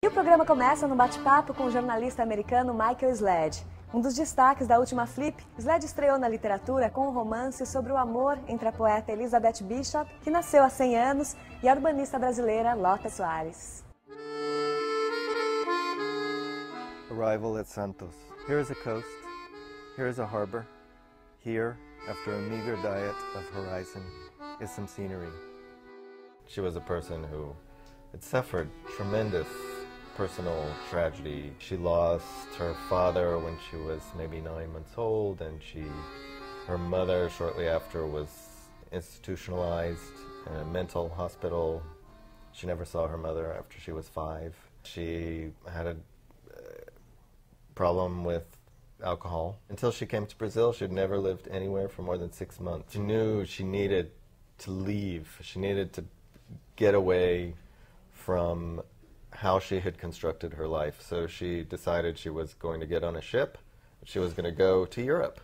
E o programa começa num bate-papo com o jornalista americano Michael Sledge. Um dos destaques da última Flip, Sledge estreou na literatura com um romance sobre o amor entre a poeta Elizabeth Bishop, que nasceu há 100 anos, e a urbanista brasileira Lota Soares. Arrival at Santos. Here is a coast, here is a harbor. Here, after a meager diet of horizon, is some scenery. She was a person who had suffered tremendous personal tragedy. She lost her father when she was maybe 9 months old, and her mother shortly after was institutionalized in a mental hospital. She never saw her mother after she was 5. She had a problem with alcohol. Until she came to Brazil, she'd never lived anywhere for more than 6 months. She knew she needed to leave. She needed to get away from how she had constructed her life. So she decided she was going to get on a ship. She was going to go to Europe.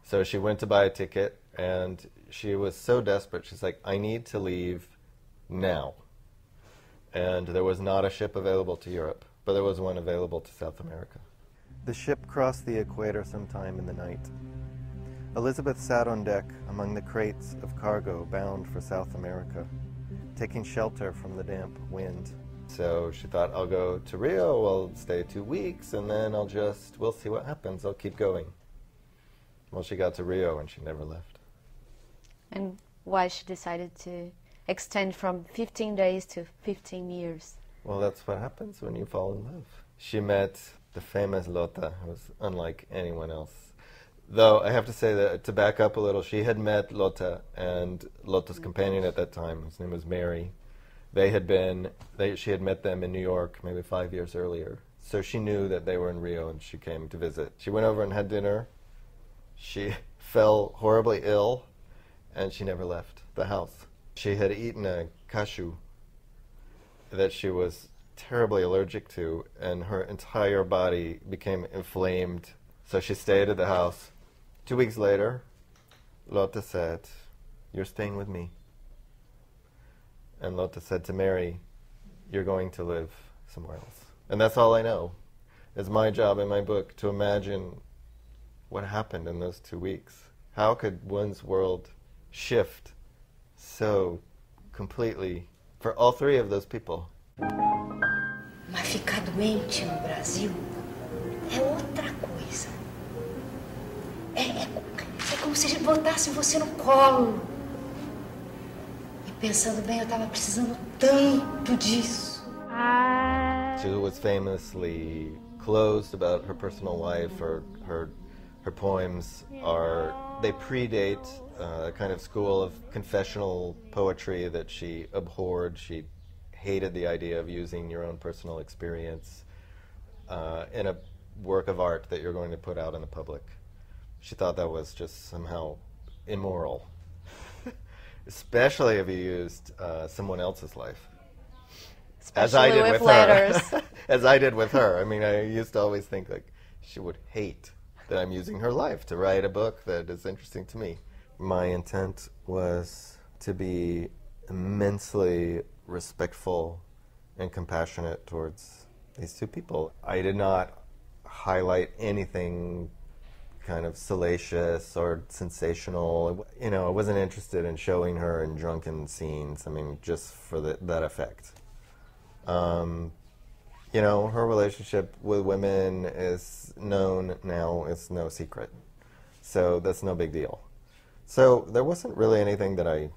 So she went to buy a ticket, and she was so desperate. She's like, I need to leave now. And there was not a ship available to Europe, but there was one available to South America. The ship crossed the equator sometime in the night. Elizabeth sat on deck among the crates of cargo bound for South America, taking shelter from the damp wind. So she thought, I'll go to Rio, I'll stay 2 weeks, and then we'll see what happens, I'll keep going. Well, she got to Rio and she never left. And why she decided to extend from 15 days to 15 years? Well, that's what happens when you fall in love. She met the famous Lota, who was unlike anyone else. Though I have to say that, to back up a little, she had met Lota and Lota's companion at that time, his name was Mary. She had met them in New York maybe 5 years earlier. So she knew that they were in Rio and she came to visit. She went over and had dinner. She fell horribly ill and she never left the house. She had eaten a cashew that she was terribly allergic to, and her entire body became inflamed. So she stayed at the house. 2 weeks later, Lota said, "You're staying with me." And Lota said to Mary, "You're going to live somewhere else." And that's all I know. It's my job in my book to imagine what happened in those 2 weeks. How could one's world shift so completely for all three of those people? Mas ficar doente no Brasil é outra coisa. É como se botasse você no colo. E pensando bem, eu estava precisando tanto disso. She was famously closed about her personal life. Her poems they predate a kind of school of confessional poetry that she abhorred. She hated the idea of using your own personal experience in a work of art that you're going to put out in the public. She thought that was just somehow immoral, especially if you used someone else's life. As I did with letters. her. As I did with her. I mean, I used to always think like she would hate that I'm using her life to write a book that is interesting to me. My intent was to be immensely respectful and compassionate towards these two people. I did not highlight anything kind of salacious or sensational. You know, I wasn't interested in showing her in drunken scenes. I mean, just for that effect. You know, her relationship with women is known now. It's no secret. So that's no big deal. So there wasn't really anything that I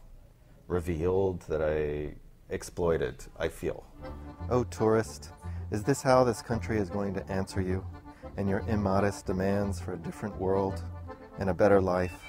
revealed, that I exploited, I feel. Oh, tourist, is this how this country is going to answer you and your immodest demands for a different world and a better life?